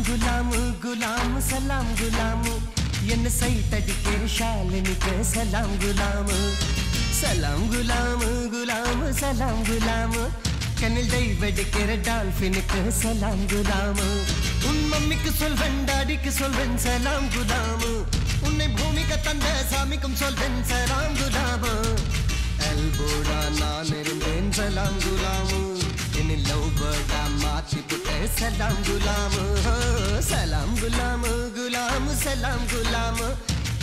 गुलाम गुलाम सलाम गुलाम என்ன சைத்தடிக்கிற ஷாலினிக்கு சலாம் குலாம் சலாம் குலாம் குலாம் சலாம் குலாம் கண்ணில் டைவடிக்கிற டால்ஃபினுக்கு சலாம் குலாம் உன் மம்மிக்கு சொல்வன் டாடிக்கு சொல்வன் சலாம் குலாம் உன்னை பூமிக்கு தந்த சாமிக்கும் சொல்வன் சலாம் குலாம் எல்போடா நான் இருந்தேன் சலாம் குலாம் என்னில் லவ் பேர்டா மாற்றி புட்ட சலாம் குலாம் சலாம் குலாம் குலாம் சலாம் குலாம்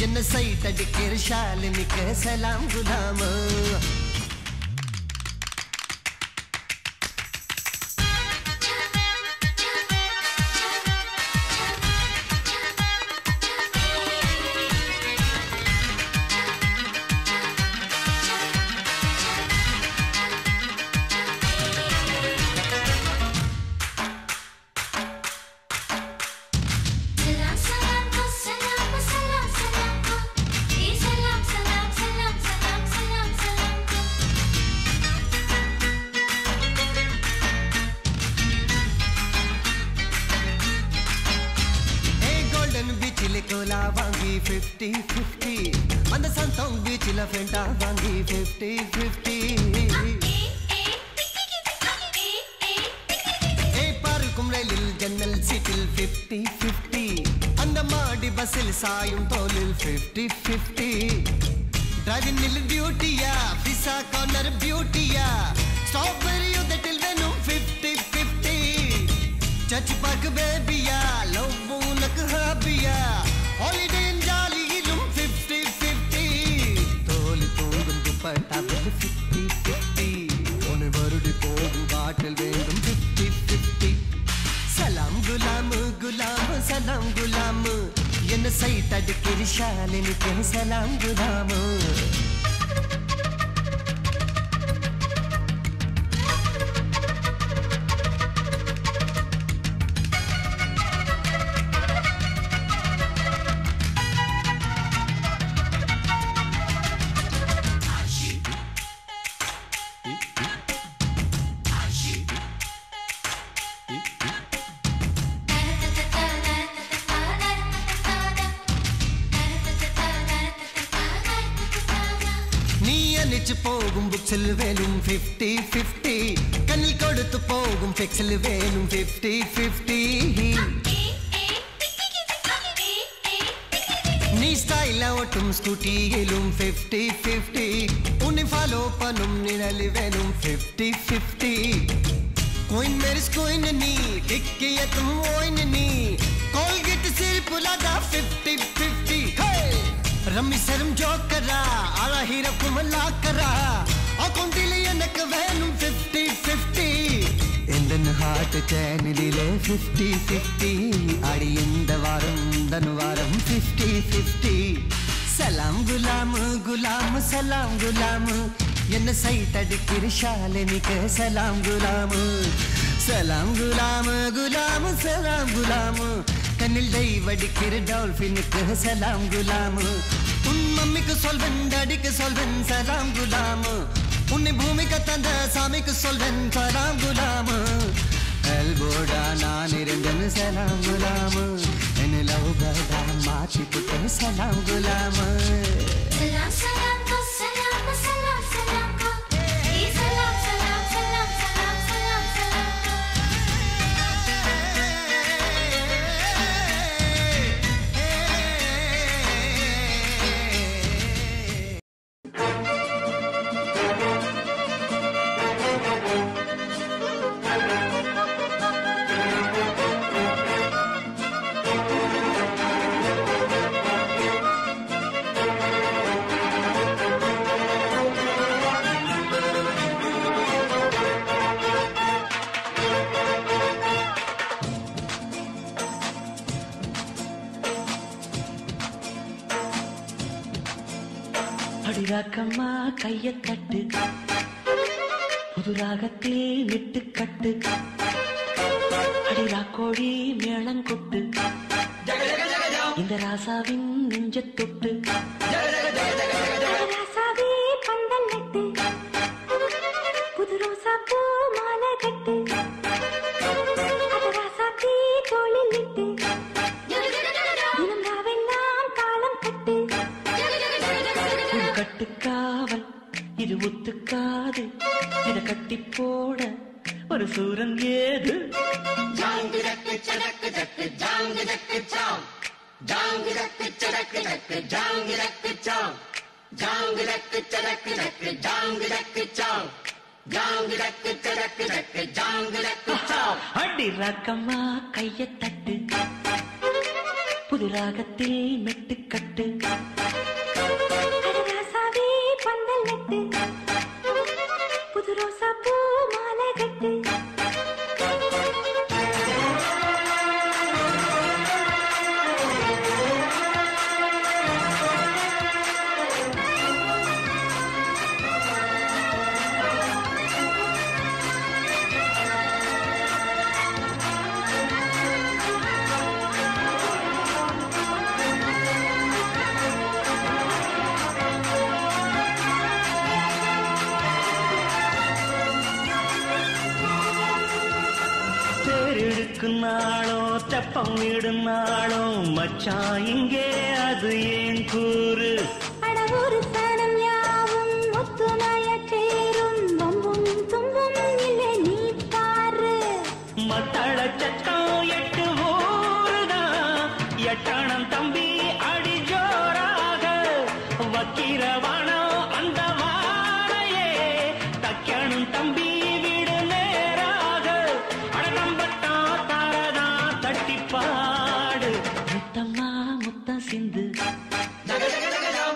என்ன சைத்தடிக்கிற ஷாலினிக்கு சலாம் குலாம் कोला वांगी 50-50 அந்த சந்தோங் பீச்சில ஃபெண்டா வாங்கி 50-50 ஏய் பார்க்கும் ரயிலில் ஜன்னல் சீட்டில் 50-50 அந்த மாடி பஸ்ஸில் சாயும் தோளில் 50-50 டிரைவிங்கில் டியூட்டியா விசா கார்னர் பியூட்டியா ஸ்ட்ராபெரி உதட்டில் வேணும் 50-50 சர்ச் பார்க் பேபியா லவ் உனக்கு ஹாபியா ஹாலிடே ஜாலியிலும் 50-50 தோலி தூங்கும் துப்பட்டாவில் 50-50 ஒன்று வருடி போகும் காட்டில் வேண்டும் 50-50 சலாம் குலாம் குலாம் சலாம் குலாம் என்ன சைத்தடிக்கிற ஷாலினிக்கு சலாம் குலாம் போகும் புக்ஸில் வேணும் 50-50 கண்ணில் கொடுத்து போகும் ஃபிக்ஸில் வேணும் 50-50 நீ ஸ்டைலா ஓட்டும் ஸ்கூட்டியிலும் 50-50 உன்னை ஃபாலோ பண்ணும் நிழலில் வேணும் 50-50 கோயின் மேரிஸ் கோயின் நீ டிக்கியத்தும் ஓயின் நீ கோல்கேட் சிரிப்புலாதா 50-50 ரம்மி சரம் ஜோக்கரா ஆளா ஹீரப்பும் லாக்கரா அக்கௌண்டில் எனக்கு வேணும் 50-50 எந்த ஹார்ட் சேனலிலே 50-50 அடி இந்த வாரம் தனுவாரம் 50-50 சலாம் குலாம் குலாம் சலாம் குலாம் என்ன சைத்தடிக்கிற ஷாலினிக்கு சலாம் குலாம் சலாம் குலாம் குலாம் சலாம் குலாம் கண்ணில் டைவடிக்கிற டால்ஃபினுக்கு சலாம் குலாம் உன் மம்மிக்கு சொல்வன் டாடிக்கு சொல்வன் சலாம் குலாம் உன்னை பூமிக்கு தந்த சாமிக்கு சொல்வன் சலாம் குலாம் எல்போடா நான் இருந்தேன் சலாம் குலாம் என்ன லவ் பேர்டா மாற்றி புட்ட சலாம் குலாம் சலாம் சலாம் சலாம் சலாம் சலாம் சலாம் சலாம் சலாம் சலாம் சலாம் சலாம் அடிராக்கம்மா கைய தட்டு புது ராகத்தில் விட்டு கட்டு அடிராக்கோழி மேளங்கொட்டு இந்த ராசாவின் நெஞ்ச தொட்டு ராசாவே பந்தல் நட்டு புது ரோசா பூ மாலை கட்டு ராசாத்தி தோளில் விட்டு போட ஒரு சூரன் ஏது ஜாங்கு தக்கு சடக்கு தக்கு ஜாங்கு தக்கு சாம் ஜாங்கு தக்கு சடக்கு தக்கு ஜாங்கு தக்கு சாம் ஜாங்கு தக்கு சடக்கு தக்கு ஜாங்கு தக்கு சாம் ஜாங்கு தக்கு சடக்கு தக்கு ஜாங்கு தக்கு சாம். அடி ராக்கம்மா கைய தட்டு புது ராகத்தில் மெட்டுக்கட்டு ராசாவே பந்தல் நட்டு புது ரோசா பூ மாலை கட்டு நாளோ தெப்பம் விடும் நாளோ மச்சான் இங்கே அது ஏன் கூறு அடவொரு சனம் யாவும் ஒத்துமைய சேரும் வம்பும் தும்பும் இல்லை நீ பாரு மத்தள சத்தம் எட்டு ஊருதான் எட்டணம் தம்பி அடி ஜோராக வக்கிரவானம் அந்த வாழையே தக்கணும் தம்பி சிந்து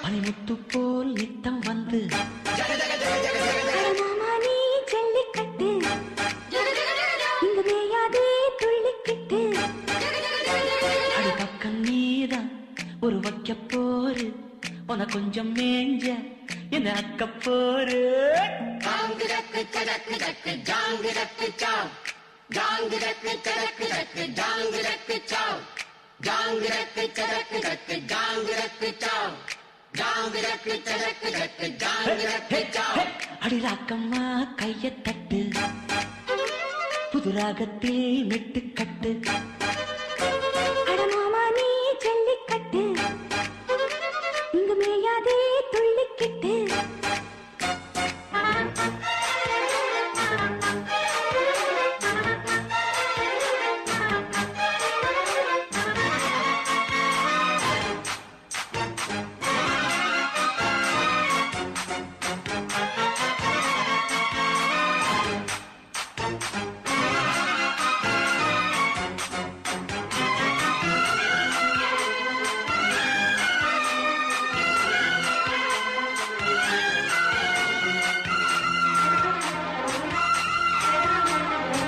பனிமுத்து போல் நித்தம் வந்து மாமா நீ ஜல்லிக்கட்டு இங்க மேயாதே துள்ளிக்கிட்டு அடி பக்கம் நீதான் ஒரு வைக்க போரு உன கொஞ்சம் மேஞ்ச என்ன அக்க போரு ஜாங்கு தக்கு சடக்கு தக்கு ஜாங்கு தக்கு சாம் ஜாங்கு தக்கு சடக்கு தக்கு ஜாங்கு தக்கு சாம் ஜாங்கு தக்கு சடக்கு தக்கு ஜாங்கு தக்கு சாம் ஜாங்கு தக்கு சடக்கு தக்கு ஜாங்கு தக்கு சாம். அடி ராக்கம்மா கைய தட்டு புது ராகத்தில் மெட்டுக்கட்டு அட மாமா நீ ஜல்லிக்கட்டு இங்க மேயாதே துள்ளிக்கிட்டு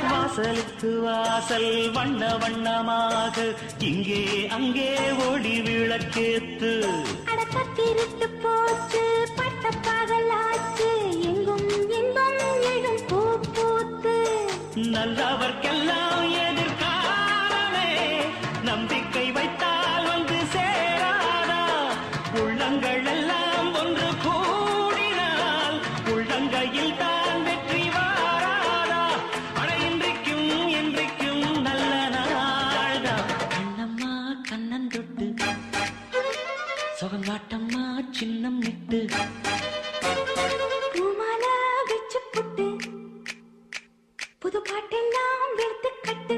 வாசலுக்கு வாசல் வண்ண வண்ணமாக இங்கே அங்கே ஓடி விளக்கேத்து அடக்கத்திருட்டு போச்சு பட்ட பகலாச்சு எங்கும் இன்பம் எழும் பூ பூத்து நல்லவர்க்கெல்லாம் எதிர்காலமே நம்பிக்கை வைத்தால் வந்து சேராதா உள்ளங்கள் எல்லாம் ஒன்று கூடினால் உள்ளங்கையில் தான் வெற்றி வாராதா அட இன்றைக்கும் என்றைக்கும் நல்ல நாள்தான் கண்ணம்மா கண்ணன் தொட்டு சுகங்காட்டம்மா சின்னம் விட்டு பூமாலா வச்சு புட்டு புது பாட்டெல்லாம் வெளுத்து கட்டு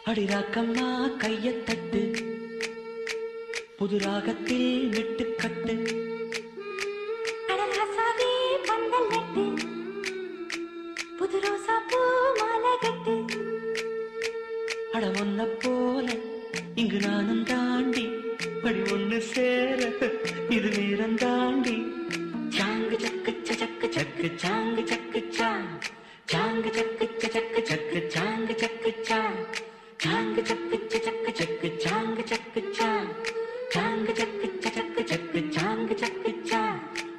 அடிராக்கம்மா கைய தட்டு புது ராகத்தில் மெட்டுக்கட்டு அட ராசாவே பந்தல் நட்டு புது ரோசா அட ஒன்ன போல இங்கு நானும் தாண்டி படி ஒண்ணு சேர இது நேரம் தாண்டி சாங்கு சக்கு சக்கு சக்கு சாங்கு சக்கு சாங்கு சக்கு சக்கு சக்கு சாங்கு சக்கு சாங்கு சக்கு சக்கு சக்கு சாங்கு சக்கு சாங்கு சக்கு சக்கு சக்கு சாங்கு சக்கு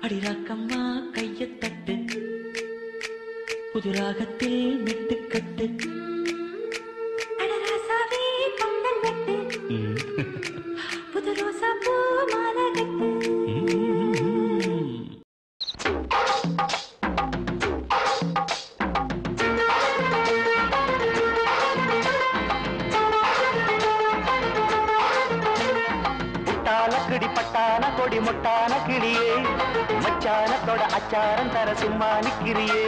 அடி ராக்கம்மா கைய தட்டு புது ராகத்தில் மெட்டுக்கட்டு அடராசாவே பொங்கல் வெட்டு புது ரோசா பூ மாலை கட்டு புட்டாலக்கடி பட்டான கொடி முட்டான கிளியே மச்சானத்தோட அச்சாரம் தர சும்மா நிக்கிறியே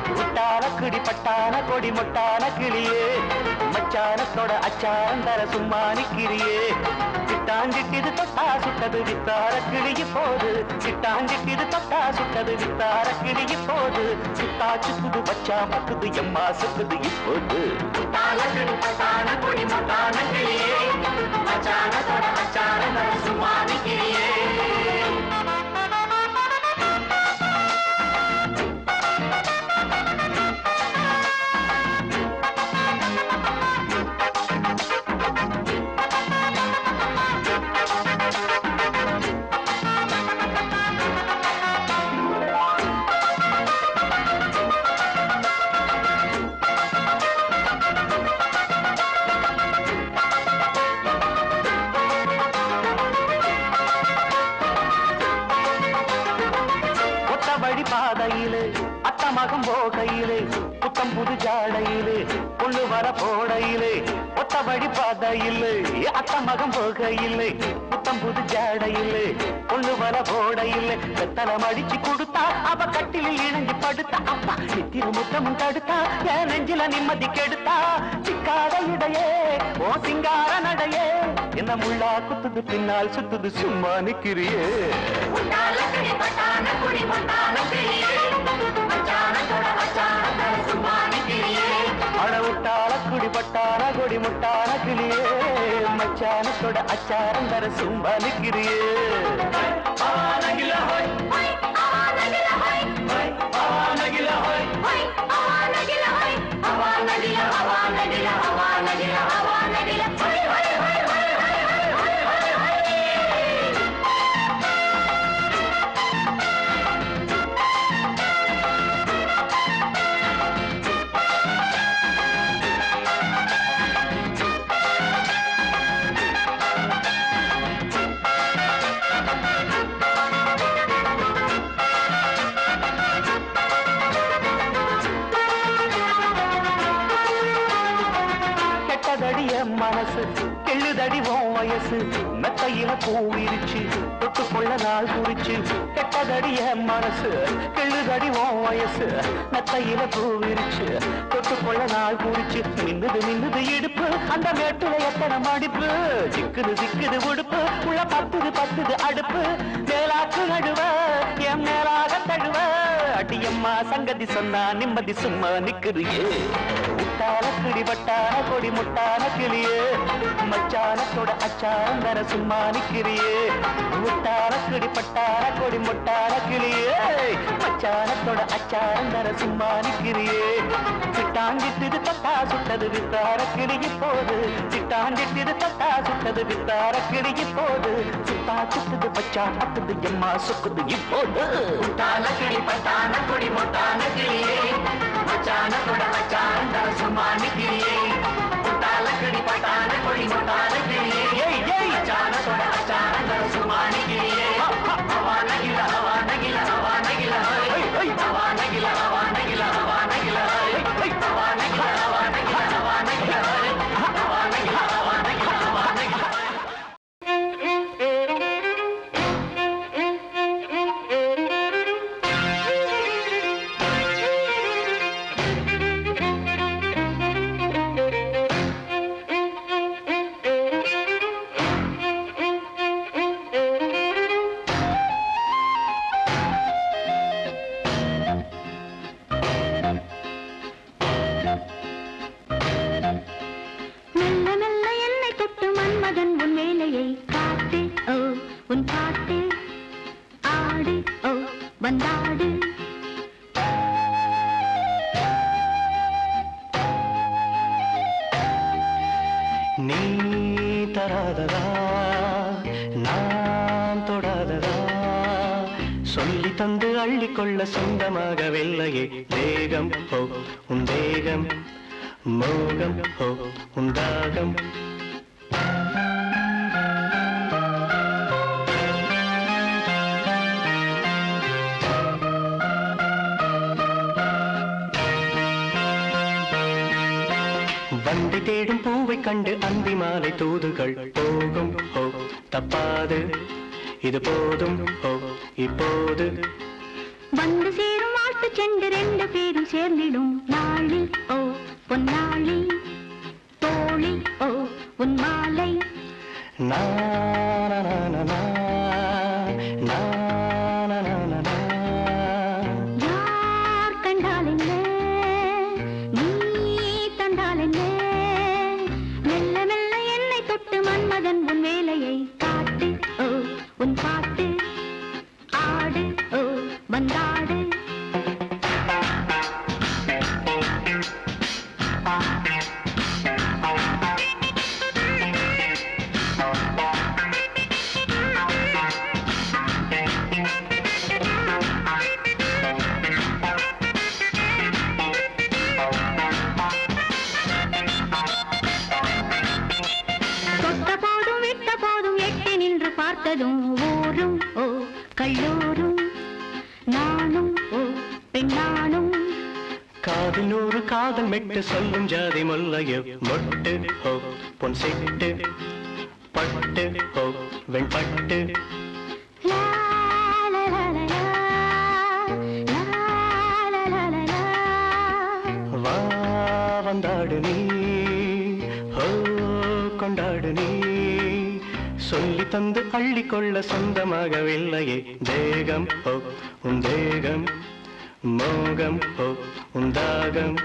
புட்டாலக்கடி பட்டான கொடி முட்டான கிளியே மச்சானத்தோட அச்சாரம் தர சும்மா நிக்கிறியே சிட்டாஞ்சிட்டு தொட்டா சுட்டது வித்தார கிளிய போது சிட்டாஞ்சிட்டு தொட்டா சுட்டது வித்தார கிளிய போது சித்தா சுத்துது பச்சா பக்குது எம்மா சுக்குது இப்போது புட்டாலக்கடி பட்டான கொடி முட்டான கிளியே மச்சானத்தோட அச்சாரம் தர சும்மா நிக்கிறியே பாதையிலே அத்தமகம் போகையிலே புத்தம் புது ஜாடையிலே கொண்டு வர போடையிலே ஒத்தபடி பாதையிலே அத்தமகம் போகையிலே புத்தம் புது ஜாடையிலே கொண்டு வர போடையிலே வெத்தலம் அடிச்சு கொடுத்தா அவ கட்டிலில் இணைஞ்சு படுத்தா அப்பா நித்திர முத்தமும் தடுத்தா என் நெஞ்சில நிம்மதி கெடுத்தா சிக்காத இடையே ஓ சிங்கார நடையே என்ன முள்ளா குத்துது பின்னால் சுத்துது சும்மா நிக்கிறியே அடவுட்டால குடிபட்டான கொடி முட்டான கிளியே மச்சானத்தோட அச்சாரம் தர சும்மா நிக்கிறியே மனசு கெள்ளுதடி உன் வயசு மெத்தையில பூவிரிச்சு தொட்டு கொள்ள நாள் குறிச்சு கெட்டதடிய மனசு கெள்ளுதடி உன் வயசு மெத்தையில பூவிரிச்சு தொட்டு கொள்ள நாள் குறிச்சு மின்னுது மின்னுது இடுப்பு அந்த மேட்டுல எத்தனை மடிப்பு சிக்குது சிக்குது உடுப்பு உள்ள பத்துது அடுப்பு மேலாக்கு நடுவ என் மேலாக தழுவ அடியம்மா சங்கதி சொன்னா நிம்மதி சும்மா நிக்கிறியே முட்டான கிடிபட்டான கொடி முட்டான கிளியே மச்சானத்தோட அச்சாரம் தர சும்மா நிக்கிறியே முட்டான கிடிபட்டான கொடி முட்டான கிளியே மச்சானத்தோட அச்சாரம் தர சும்மா நிக்கிறியே சிட்டாஞ்சிட்டு தட்டா சுட்டது வித்தார கிளிய போது சிட்டாஞ்சிட்டு தட்டா சுட்டது வித்தார கிளிய போது சித்தா சுட்டுது பச்சா பத்துது எம்மா சுக்குது இப்போது முட்டான கிடிபட்டான கொடி முட்டான கிளியே மச்சானத்தோட அச்சாரம் தர சும்மா நிக்கிறியே முட்டால கிடிபட்டான கொடி முட்டான கிளியே மச்சானத்தோட அச்சாரம் தர சும்மா நிக்கிறியே ஹவா நகில ஹவா நகில ஹவா நகில ஹவா நகில ஹவா நகில ஹவா நகில ஹவா நகில ஹவா நகில ஹவா நகில ஹவா நகில ஹவா நகில ஹவா நகில தராததா நான் தொடாததா சொல்லி தந்து அள்ளிக்கொள்ள சொந்தமாகவில்லையே தேகம் ஹோ உன் தேகம் மோகம் ஹோ உன் தாகம் வண்டி தேடும் பூவை கண்டு அந்தி மாலை தூதுகள் போகும் ஹோ தப்பாது இது போதும் ஹோ இப்போது வந்து சேரும் வாழ்த்து சென்று ரெண்டு பேரும் சேர்ந்திடும் நாளி ஓ பொன்னாளி தோழி ஓ உன் மாலை யார் கண்டால் என்ன நீ தந்தால் என்ன மெல்ல மெல்ல என்னை தொட்டு மன்மதன் உன் வேலையை காட்டு ஓ உன் பாட்டு ஆடு ஓ வந்தாடு பார்த்ததும் ஊரும் ஓ கல்லூரும் நானும் ஓ பெண்ணானும் காதில் நூறு காதல் மெட்டு சொல்லும் ஜாதி முல்லையோ மொட்டு ஹோ பொன் சிட்டு பட்டு ஹோ வெண்பட்டு லா லா லா லா லா லா லா லா லா வா வந்தாடு நீ ஹோ கொண்டாடு நீ சொல்லி தந்து அள்ளிக்கொள்ள சொந்தமாகவில்லையே தேகம் ஹோ உன் தேகம் மோகம் ஹோ உன் தாகம்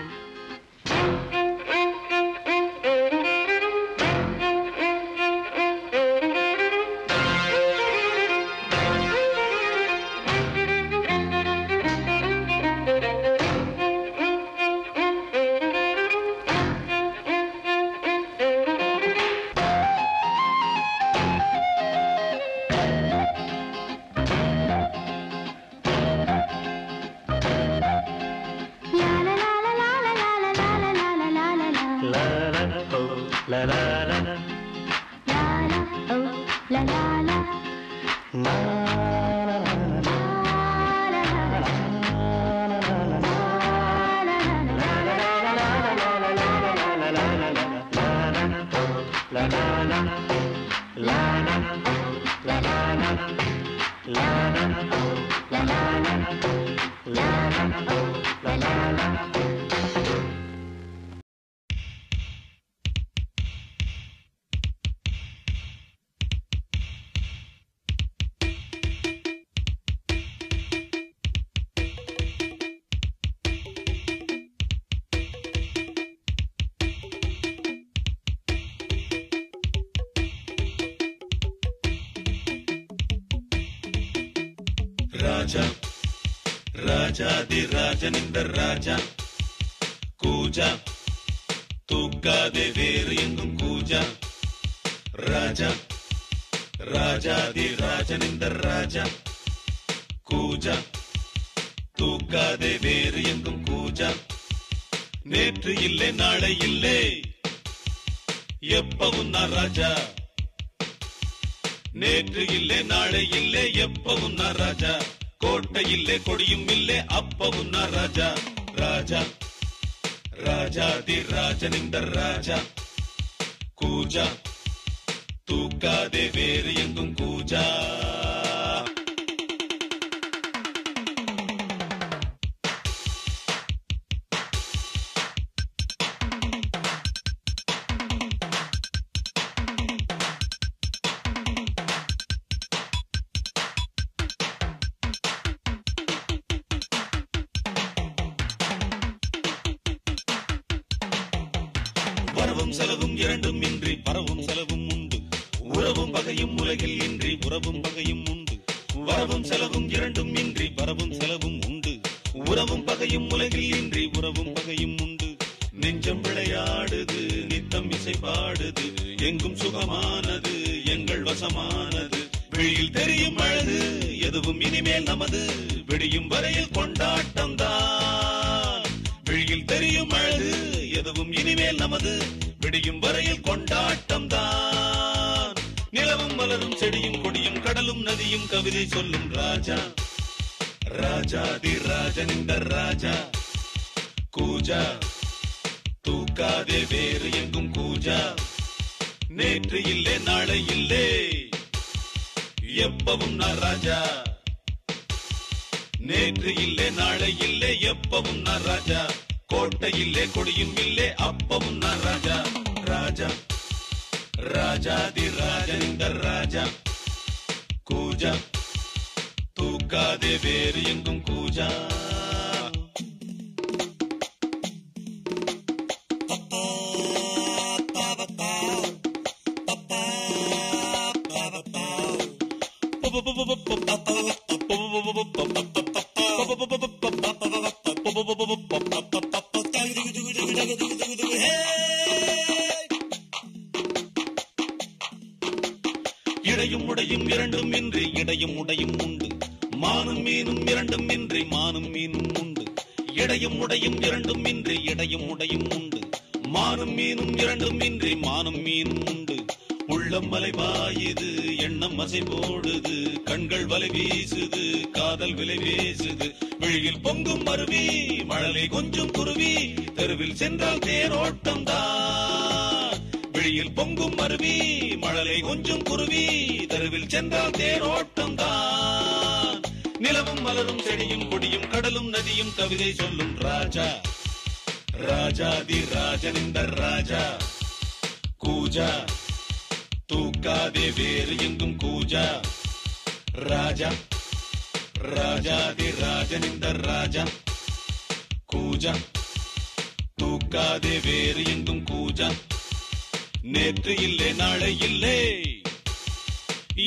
ராஜா ராஜாதி ராஜனிந்த ராஜா கூஜா தூக்காதே வேறு எங்கும் கூஜா ராஜா ராஜாதி ராஜனிந்த ராஜா கூஜா தூக்காதே வேறு எங்கும் கூஜா நேற்று இல்லை நாளை இல்லை எப்பவும் நான் ராஜா நேற்று இல்லை நாளை இல்லை எப்பவும் நான் ராஜா கோட்டை இல்லை கொடியும் இல்லை அப்பவும் நான் ராஜா ராஜா ராஜாதி ராஜனிந்த ராஜா கூஜா தூக்காதே வேறு எங்கும் கூஜா வரவும் செலவும் இரண்டும் இன்றி பரவும் செலவும் உண்டு உறவும் பகையும் உலகில் இன்றி உறவும் பகையும் உண்டு வரவும் செலவும் இரண்டும் இன்றி பரவும் செலவும் உண்டு உறவும் பகையும் உலகில் இன்றி உறவும் பகையும் உண்டு நெஞ்சம் விளையாடுது நித்தம் ஓசை பாடுது எங்கும் சுகமானது எங்கள் வசமானது விழியில் தெரியும் அழகு எதுவும் இனிமேல் நமது விடியும் வரையில் கொண்டாட்டம் தான் விழியில் தெரியும் அழகு எதுவும் இனிமேல் நமது விடியும் வரையில் கொண்டாட்டம் தான் நிலவும் மலரும் செடியும் கொடியும் கடலும் நதியும் கவிதை சொல்லும் ராஜா ராஜாதி ராஜன் இந்த ராஜா கூஜா தூக்காதே வேறு எங்கும் கூஜா நேற்று இல்லே நாளை இல்லே எப்பவும் நான் ராஜா நேற்று இல்லே நாளை இல்லே எப்பவும் நான் ராஜா கோட்டை இல்லே கொடியும் இல்லே அப்பவும் நான் ராஜா ராஜா ராஜாதி ராஜன் இந்த ராஜா கூஜா தூக்காதே வேறு எங்கும் கூஜா இடையும் உடையும் இரண்டும் இன்றி இடையும் உடையும் உண்டு மானும் மீனும் இரண்டும் இன்றி மானும் மீனும் உண்டு இடையும் உடையும் இரண்டும் இன்றி இடையும் உடையும் உண்டு மானும் மீனும் இரண்டும் இன்றி மானும் மீனும் உண்டு உள்ளம் மலைவாயுது எண்ணம் அசை போடுது கண்கள் வலை வீசுது காதல் விலை வீசுது விழியில் பொங்கும் அருவி மழலை கொஞ்சம் குருவி தெருவில் சென்றால் தேரோட்டம் தான் விழியில் பொங்கும் அருவி மழலை கொஞ்சம் குருவி தெருவில் சென்றால் தேரோட்டம் தான் நிலவும் மலரும் செடியும் கொடியும் கடலும் நதியும் கவிதை சொல்லும் ராஜா ராஜாதி ராஜன் இந்த ராஜா கூஜா தூக்காதே வேறு எங்கும் கூஜா ராஜா ராஜாதி ராஜன் இந்த ராஜா கூஜா தூக்காதே வேறு எங்கும் கூஜா நேற்று இல்லே நாளை இல்லே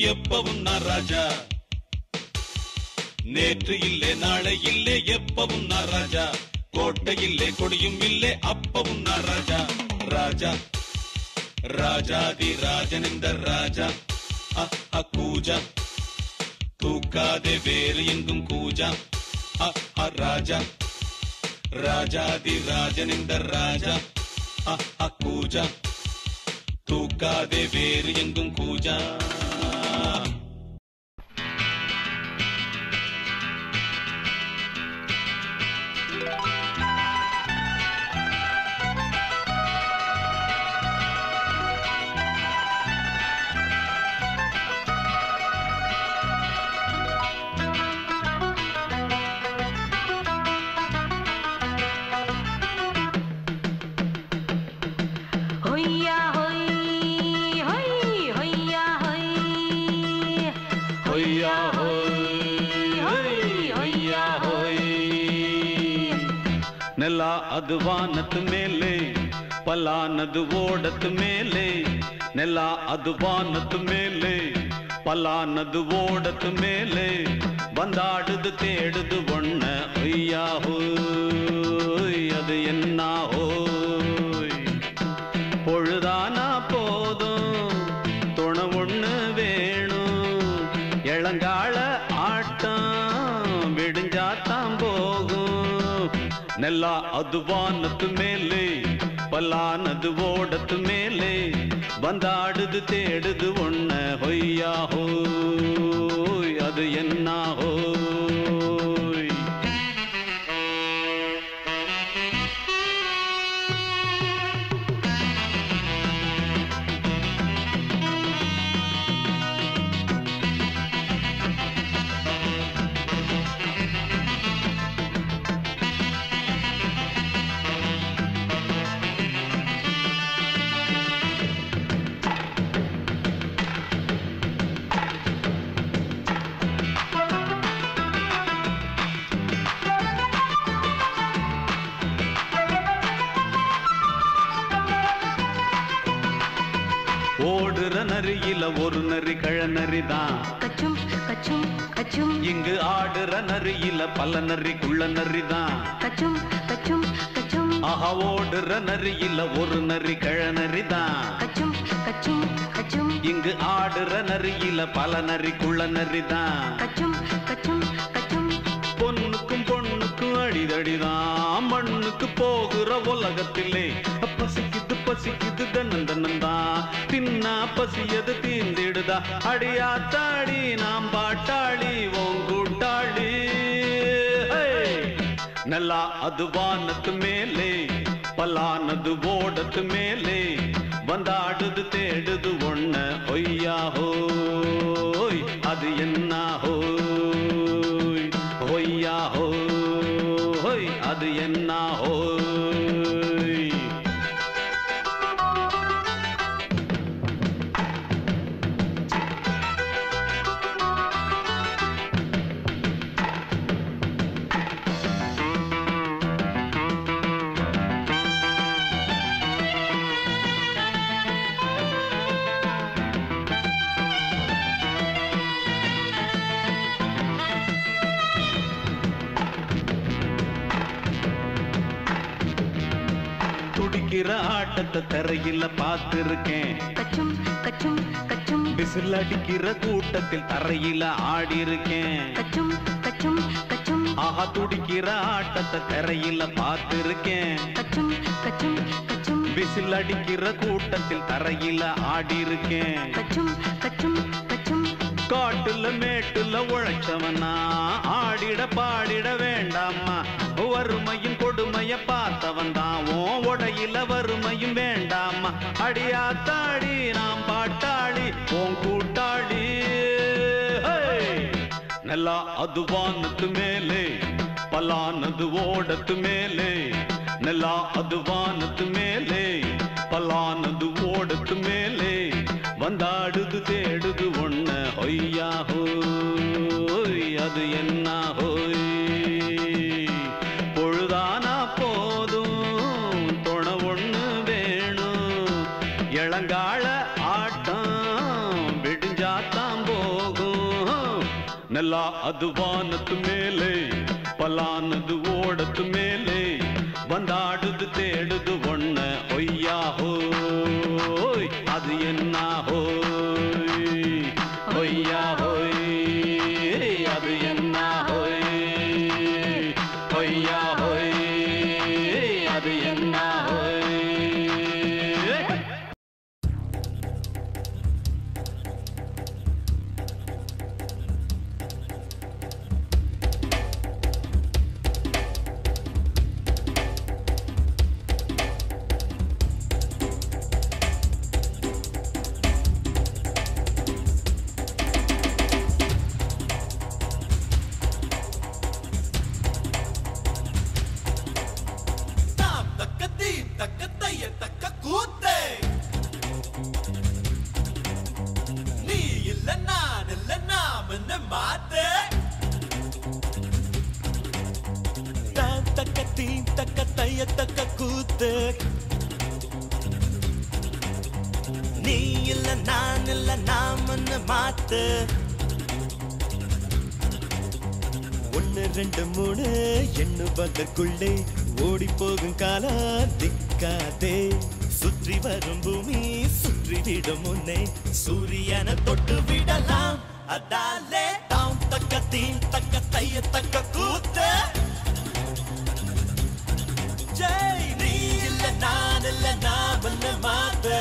எப்பவும் நான் ராஜா நேற்று இல்லே நாளை இல்லே எப்பவும் நான் ராஜா கோட்டை இல்லே கொடியும் இல்லே அப்பவும் நான் ராஜா ராஜா ராஜாதி ராஜன் இந்த ராஜா கூஜா தூக்காதே வேறு எங்கும் கூஜா ராஜா ராஜாதி ராஜன் இந்த ராஜா கூஜா தூக்காதே வேறு எங்கும் கூஜா ನೆಲ ಅದು ವಾನದ ಮೇಲೆ ಪಲಾನದು ಓಡದ ಮೇಲೆ ನೆಲ ಅದು ವಾನದ ಮೇಲೆ ಪಲಾನದು ಓಡದ ಮೇಲೆ ಬಂದಾಡುದು தேடுது ஒண்ண ஐயா ஹோய் அது என்ன ஹோய் பொழுதானா போதும் துணை ஒண்ணு வேணும் இளங்கால ஆட்டம் விடிஞ்சாத்தான் போகும் ನೆಲ ಅದು ವಾನದ ಮೇಲೆ ಪಲಾನದು ಓಡದ ಮೇಲೆ ಬಂದಾಡುದು தேடுது ஒண்ண ಹೊಯ್ಯಾ ಹೋಯ್ ಅದು என்ன ಹೋಯ್ ஓடுற நரியில ஒரு நரி கழநரிதான் கச்சும் கச்சும் கச்சும் இங்கு ஆடுற நரியில பல நரி குள்ள நரிதான் கச்சும் கச்சும் கச்சும் ஆஹா ஓடுற நரியில ஒரு நரி கிழநரிதான். கச்சும் கச்சும் கச்சும் இங்கு ஆடுற நரியில பல நரி குள்ள நரிதான். கச்சும் கச்சும் கச்சும் பொண்ணுக்கும் பொண்ணுக்கும் அடிதடிதான். மண்ணுக்கு போகிற உலகத்திலே பசிக்குது பசிக்குது தன்னன் தன்னந்தான். தின்னா பசியது தீர்ந்திடுதா. அடியாத்தாடி நாம் பாட்டாளி ஓங்கூட்டாளி. நல்லா அது வானத்து மேலே பலானது ஓடத்து மேலே வந்தாடுது தேடுது ஒண்ண ஒய்யா ஹோய் அது என்ன ஹோய் ஒய்யா ஹோய் அது என்ன ஹோய். துடிக்கிற ஆட்டத்தை தரையில பார்த்திருக்கேன். கச்சும் கச்சும் கச்சும் விசில் அடிக்கிற கூட்டத்தில் தரையில ஆடி இருக்கேன். கச்சும் கச்சும் கச்சும் ஆஹா துடிக்கிற ஆட்டத்தை தரையில பார்த்திருக்கேன். கச்சும் கச்சும் கச்சும் விசில் அடிக்கிற கூட்டத்தில் தரையில ஆடி இருக்கேன். கச்சும் கச்சும் கச்சும் காட்டுல மேட்டுல உழைச்சவனா ஆடிட பாடிட வேண்டாமா. வறுமையும் கொடுமைய பார்த்தவன் தான் உடையில வறுமையும் வேண்டாமா. அடியாத்தாடி நாம் பாட்டாளி ஓன் கூட்டாளி. நல்லா அது வானத்து மேலே பலானது ஓடத்து மேலே. நல்லா அது வானத்து மேலே பலானது ஓடத்து மேலே வந்தாடுது தேடுது ஒண்ண ஒய்யா ஹோய் அது என்ன ஹோய். பொழுதானா போதும் துணை ஒண்ணு வேணும். இளங்கால ஆட்டம் விடிஞ்சாத்தான் போகும். நல்லா அது வானத்து மேலே பலானது ஓடத்து மேலே வந்தாடுது தேடுது ஒண்ண ஒய்யா ஹோய் அது என்ன ஹோய் ஒய்யா ஹோய் அது என்ன ஹோய் ஒய்யா ஹோய் அது என்ன ஹோய். நீ இல்ல நான் இல்ல நாமன்னு மாத்து. 1 2 3 எண்ணுவதற்குள்ளே ஓடி போகும் காலம் திக்காதே. சுற்றி வரும் பூமி சுற்றி விடும் முன்னே சூரியனை தொட்டு விடலாம். அதாலே தாம் தக்க தீம் தக்க தைய தக்க கூத்து. ஜெய் நீ இல்ல நான் இல்ல நாமன்னு மாத்து.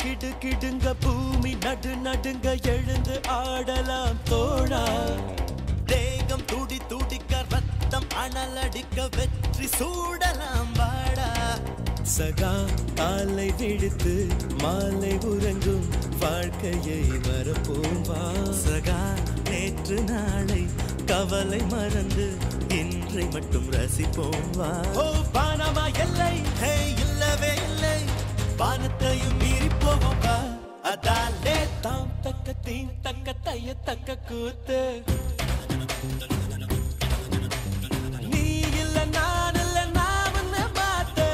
கிடு கிடுங்க பூமி நடு நடுங்க எழுந்து ஆடலாம் தோழா. தேகம் துடி துடிக்க ரத்தம் அனலடிக்க வெற்றி சூடலாம் வாடா. சகா காலை விடுத்து மாலை உறங்கும் வாழ்க்கையை மறப்போம் வா. சகா நேற்று நாளை கவலை மறந்து இன்றை மட்டும் ரசிப்போம் வா. ஓ வானமா எல்லை, ஹே இல்லவே இல்லை, வானத்தையும் மீறி போவோம் வா. அதாலே தாம் தக்க தீம் தக்க தைய தக்க கூத்து. நீ இல்ல நான் இல்ல நான் உன்னை பார்த்து.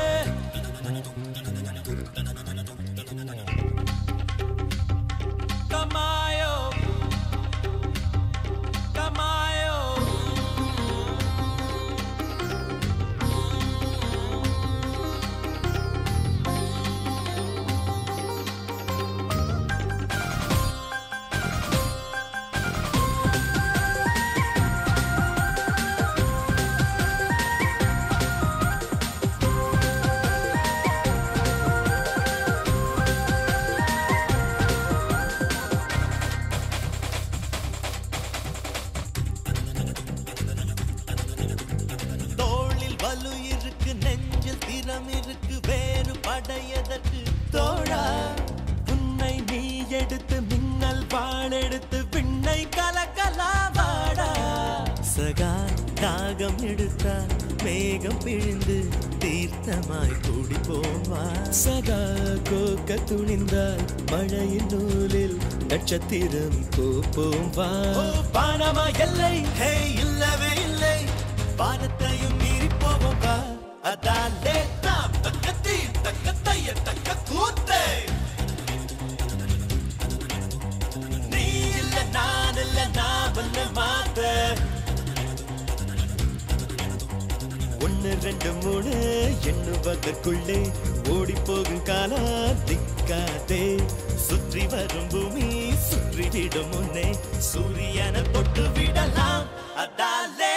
Kamayo, Kamayo. வலு இருக்கு நெஞ்சில் திறம் இருக்கு வேறு படையதற்கு தோழா. உன்னை நீ எடுத்து மின்னல் வாழெடுத்து விண்ணை கலக்கலாவாடா. சகா தாகம் எடுத்தா மேகம் பிழிந்து தீர்த்தமாய் கூடி போவா. சகா கோக்க துணிந்தால் மழையின் நூலில் நட்சத்திரம் கோப்போம் வா. வானமா எல்லை, ஹே இல்லவே இல்லை, வானத்தையும் மீறி போவோம் வா. அதாலே தாம் தக்க தீம் தக்க தைய தக்க கூத்தே. நீ இல்ல நான் இல்ல நான் உன்னை மாத்த. 1 2 3 எண்ணுவதற்குள்ளே ஓடி போகும் காலா திக்காதே. சுற்றி வரும் பூமி சுற்றிவிடும் முன்னே சூரியனை தொட்டு விடலாம். அதாலே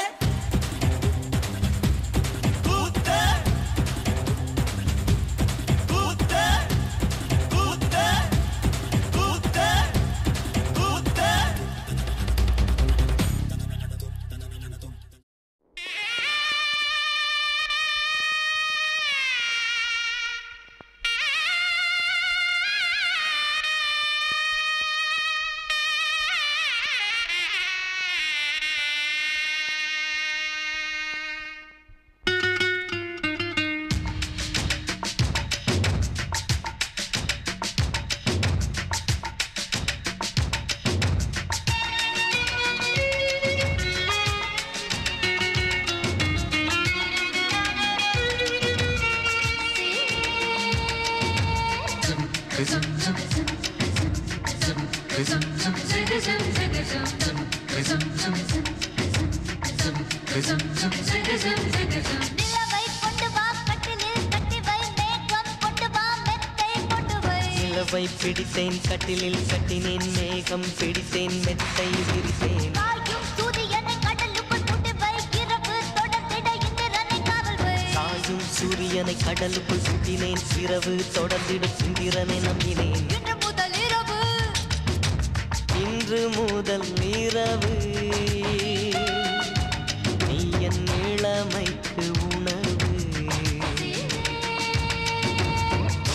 நிலவை பிடித்தேன் கட்டிலில் கட்டினேன் மேகம் பிடித்தேன் மெத்தை விரித்தேன். சாயும் சூரியனை கடலுக்குள் சுட்டினேன் இரவு தொடர்ந்திடும் இந்திரனை நம்பினேன். இன்று முதல் இரவு நீ என் இளமைக்கு உணவு.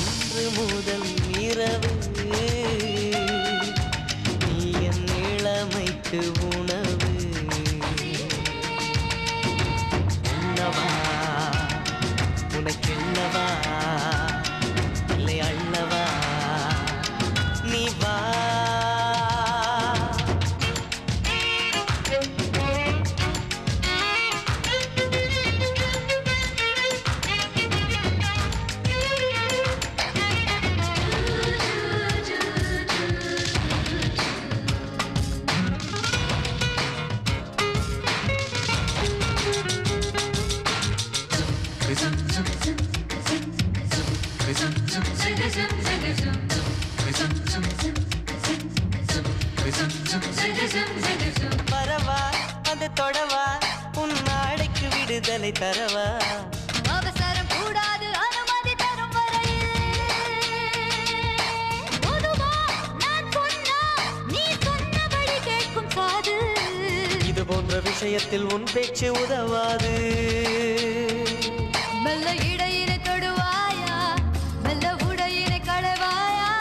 இன்று முதல் இரவு நீ என் இளமைக்கு உணவு. உண்ணவா உனக்கென்னவா இல்லை அள்ளவா நீ வா. வரவா அது தொடவா உன் நாளைக்கு விடுதலை தரவா. அவசரம் கூடாது அனுமதி தரும் வரையில். பொதுவா நான் சொன்னா நீ சொன்னபடி கேட்கும் காது. இது போன்ற விஷயத்தில் உன் பேச்சு உதவாது. மெல்ல இடையினை தொடுவாயா, மெல்ல உடையினை களைவாயா,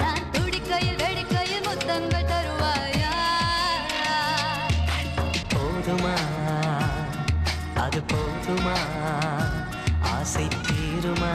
நான் துடிக்கையில் வெடிக்கையில் முத்தங்கள் தருவாயா. அது போதுமா ஆசை தீருமா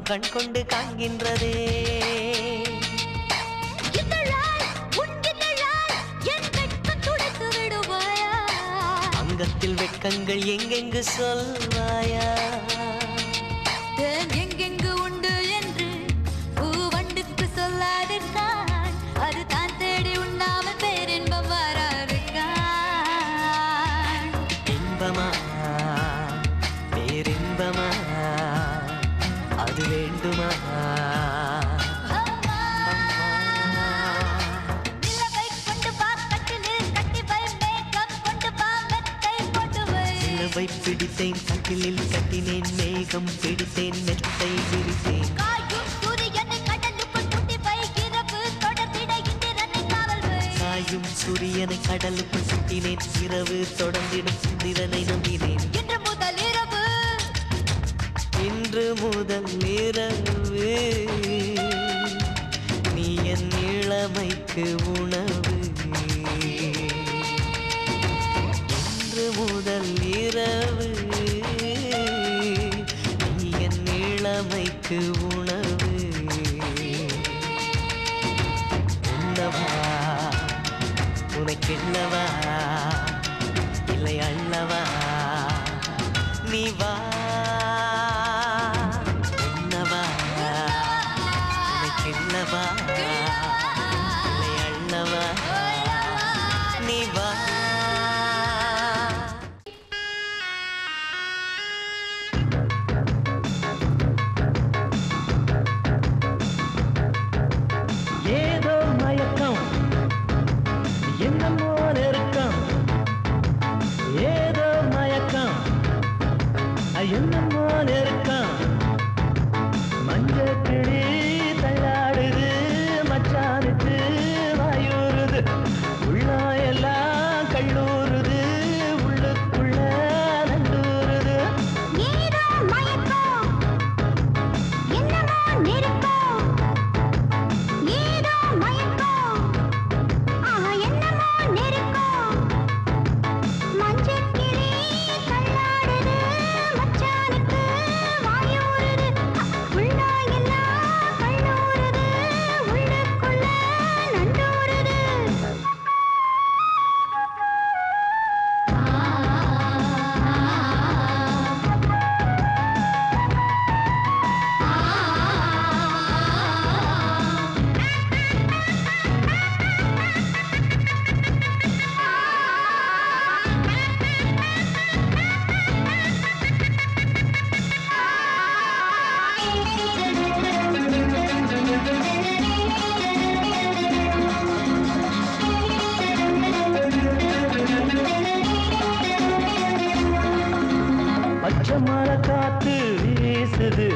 கண் கொண்டு காண்கின்றதே அங்கத்தில் வெட்கங்கள் எங்கெங்கு சொல்வாயா எங்கெங்கு உண்டு என்று பூவண்டுக்கு சொல்லாதிருக்கான் அது தான் தேடி உண்ணாமல் பேரின்பம் வராதிருக்கான் இன்பமா பேரின்பமா அது வேண்டுமா நிலவை பிடித்தேன் கட்டிலில் கட்டினேன் மேகம் பிடித்தேன் மெத்தை விரித்தேன் காயும் சூரியனை கடலுக்குள் சுட்டினேன் இரவு தொடர்ந்திடும் சுந்திரனை நம்பினேன் இன்று முதல் இரவு நீ என் இளமைக்கு உணவு இன்று முதல் இரவு நீ என் இளமைக்கு உணவு உண்ணவா உனக்கென்னவா இல்லை அல்லவா நீ வா நீ வா ஏதோ மயக்கம் என்னமோ நெருக்கம் ஏதோ மயக்கம் என்னமோ நெருக்கம் மஞ்சள் கிளி தள்ளாடுது மச்சானுக்கு வாயூறுது உள்ளா எல்லாம் கல்லூறுது உள்ளுக்குள்ள நண்டூறுது ஏதோ மயக்கம் என்னமோ நெருக்கம் ஏதோ மயக்கம் என்னமோ நெருக்கம் மஞ்சள் கிளி தள்ளாடுது மச்சானுக்கு வாயூறுது உள்ளா எல்லாம் கல்லூறுது உள்ளுக்குள்ள நண்டூறுது பச்சை மலை காத்து வீசுது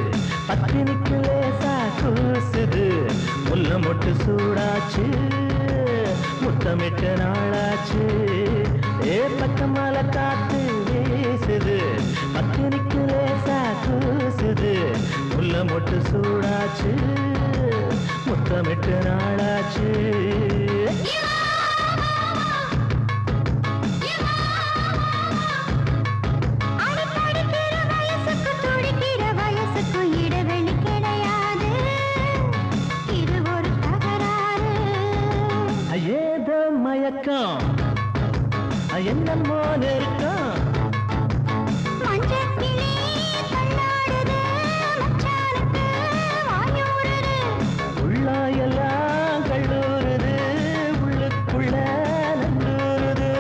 பத்தினிக்கு லேசா கூசுது முல்ல மொட்டு சூடாச்சு முத்தமிட்டு நாளாச்சு பச்சை மலை காத்து வீசுது பத்தினிக்கு லேசா கூசுது முல்ல மொட்டு சூடாச்சு முத்தமிட்டு நாளாச்சு வயசுக்கு இடைவெளி கிடையாது இது ஒரு தகராறு மயக்கம் என்னமோ நெருக்கம் மஞ்சக்கிளி தள்ளாடுது மச்சானுக்கு வாயூடுது உள்ளாயெல்லாம் கல்லூருது உள்ளுக்குள்ள நந்தூருது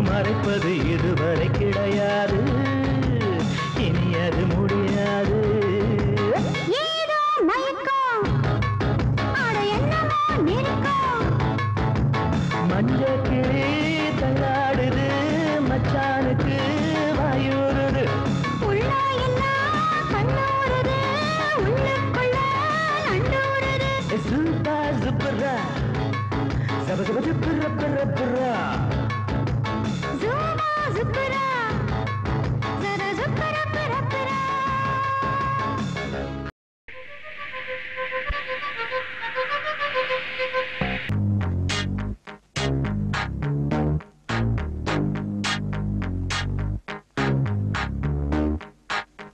மறைப்பது இதுவரை கிடையாது இனி அது முடியாது ஏதோ மயக்கம் அட என்னமோ நெருக்கம் மஞ்சக்கிளி தள்ளாடுது மச்சானுக்கு வாயூருது உள்ளாயெல்லாம் கண்ணூருது உள்ளுக்குள்ள நண்டூருது சுப்பா சுப்பரா சப சப சுப்பர பர பரா Zuma zupra, zara zupra para para.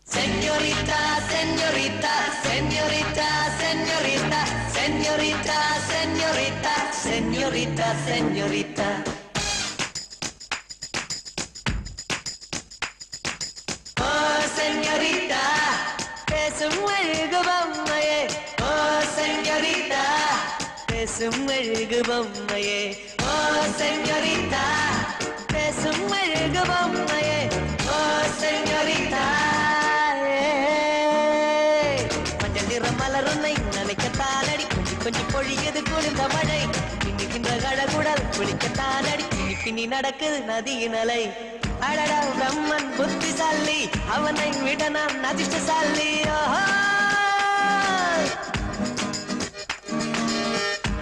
Señorita, señorita, señorita, señorita, señorita, señorita, señorita, señorita. Señorita, பேசும் அழகு பொம்மையே ஓ செஞ்சோரிட்டா பேசும் அழகு பொம்மையே ஓ செஞ்சோரிட்டா பேசும் அழகு பொம்மையே ஓ செஞ்சோரிட்டா மஞ்சள் நிற மலருன்னை நினைக்கத்தானடி கொஞ்சி கொஞ்சி பொழியது குளிர்ந்த மழை பின்னுகின்ற கடகுடல் குளிக்கத்தானடி பின்னி பின்னி நடக்குது நதியின் அலை அடடா பிரம்மன் புத்திசாலி அவனை விட நான் அதிர்ஷ்டசாலி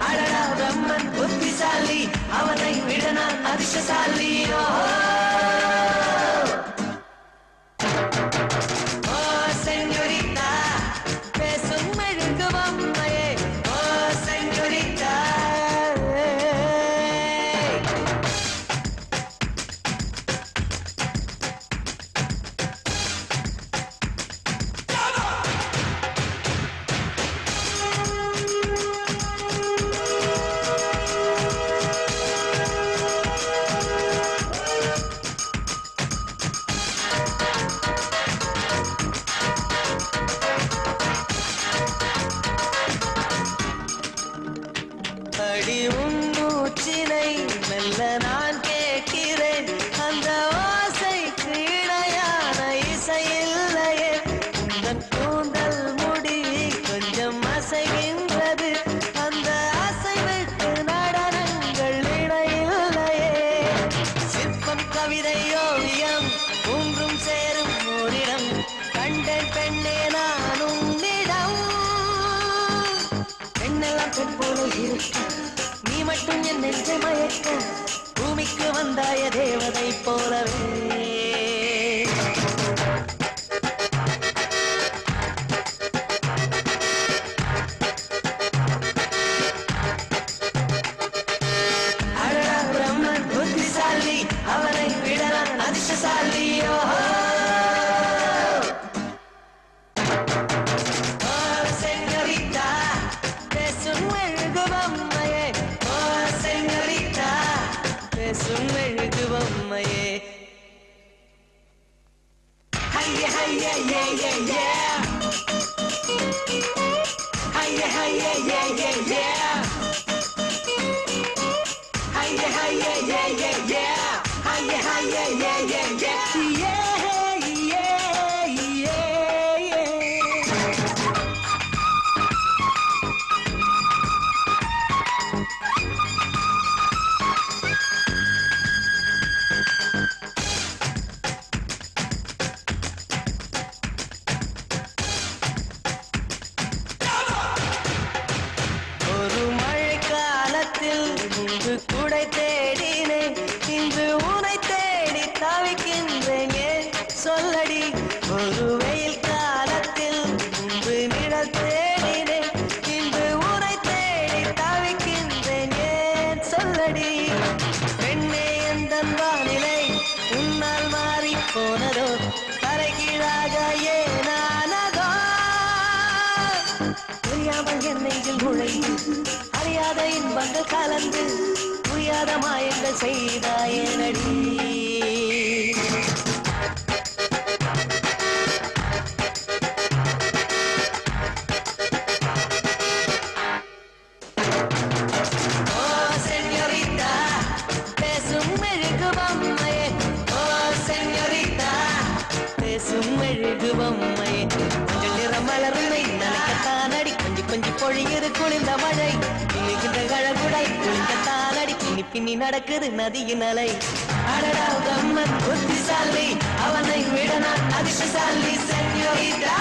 அடடா பிரம்மன் புத்திசாலி அவனை விட நான் அதிர்ஷ்டசாலி ஓ செஞ்சோரிட்டா பேசும் அழகு பொம்மையே ஓ செஞ்சோரிட்டா அடி உன்னூச்சினை மெல்ல நான் கேட்கிறேன் அந்த ஓசைக்கு இணையான இசையில்லையே உந்தன் கூந்தல் முடி கொஞ்சம் அசைகின்றது அந்த அசைவுக்கு நடனங்கள் இணையில்லையே சிற்பம் கவிதை ஓவியம் ஒன்றும் சேரும் ஓரிடம் கண்டேன் பெண்ணே நான் உன்னிடம் பெண்ணெல்லாம் பெண் போல இருக்க நீ மட்டும் என் நெஞ்சை மயக்க பூமிக்கு வந்தாய தேவதை போலவே அடடா பிரம்மன் புத்திசாலி அவனை விட நான் அதிர்ஷ்டசாலி செஞ்சோரிட்டா பேசும் அழகு பொம்மையே ஓ செஞ்சோரிட்டா பேசும் அழகு பொம்மையே புரியாமல் என்னையில் நுழைந்து அறியாத இன்பங்கள் கலந்து புரியாத மாயங்கள் செய்தாயனடி பொழியுது குளிர்ந்த மழை இழுகின்ற கழகுடை குளிர்ந்தால் அடி பின்னி பின்னி நடக்குது நதியின் அலை அடடா கம்மன் புத்திசாலி அவனை விட நான் அதிர்ஷ்டசாலி சென்யோரிதா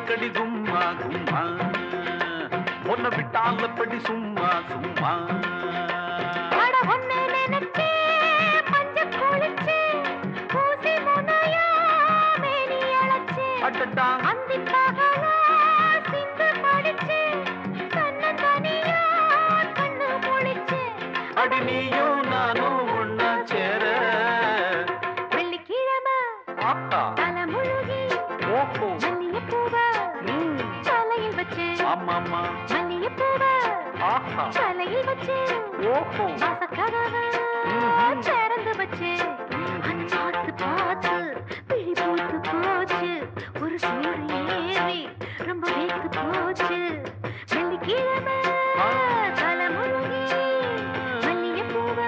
கடி கும்மா கும்மா ஒன்ன விட்டால படி சும்மா சும்மா அடி நீயும் நானும் ஒன்னா சேர வெள்ளிக்கிழமை தலைமுழுகி ஓஹோ தலையில் வச்சு ஆமாமா மல்லிகைப்பூவ ஆஹா தலையில் வச்சு ஓஹோ வாசக்கதவை திறந்து வச்சு பார்த்து பார்த்து பிழி பூத்து போச்சு ஒரு சூடு ஏறி ரொம்ப வேத்து போச்சு வெள்ளிக்கிழமை தலைமுழுகி மல்லிகைப்பூவ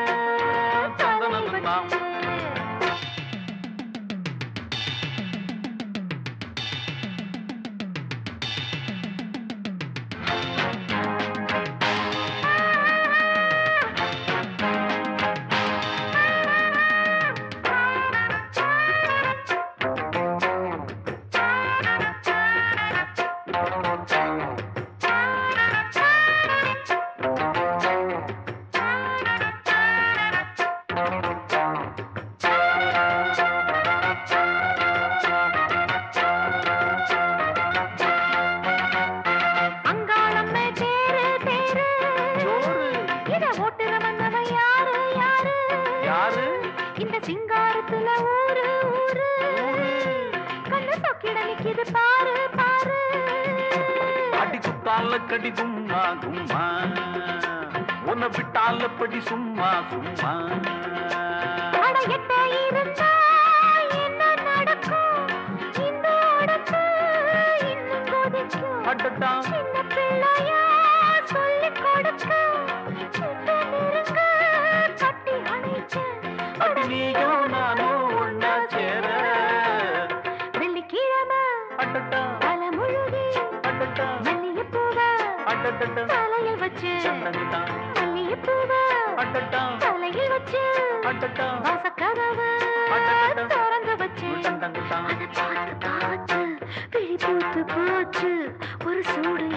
தலையில் வச்சு கடி கும்மா கும்மா உன்னை விட்டால படி சும்மா சும்மா அடி நீயும் நானும் ஒன்னா சேர வெள்ளிக்கிழமை தலைமுழுகி தலையில் வச்சு மல்லிகைப்பூவ தலையில் வச்சு வாசக்கதவை திறந்து வச்சு பார்த்து பார்த்து பிழி பூத்து போச்சு ஒரு சூடு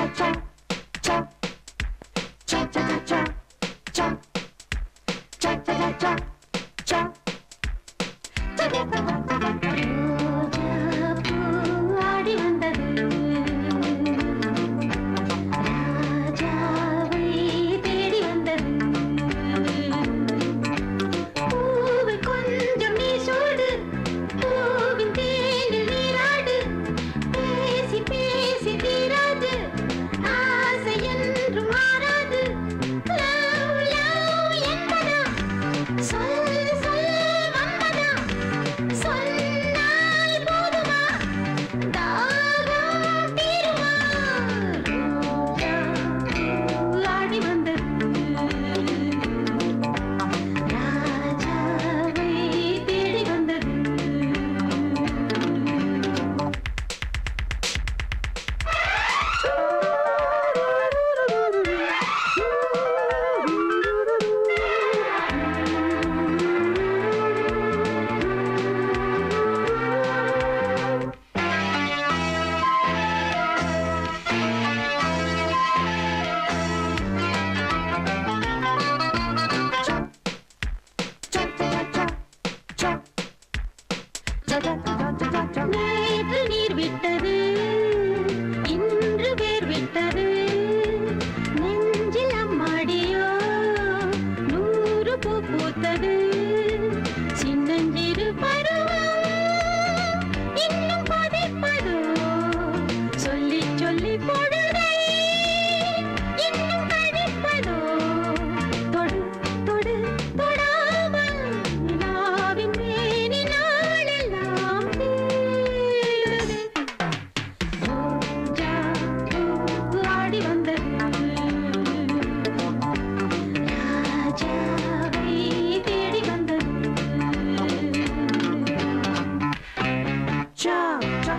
Cha cha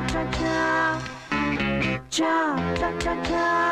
cha cha cha cha cha cha.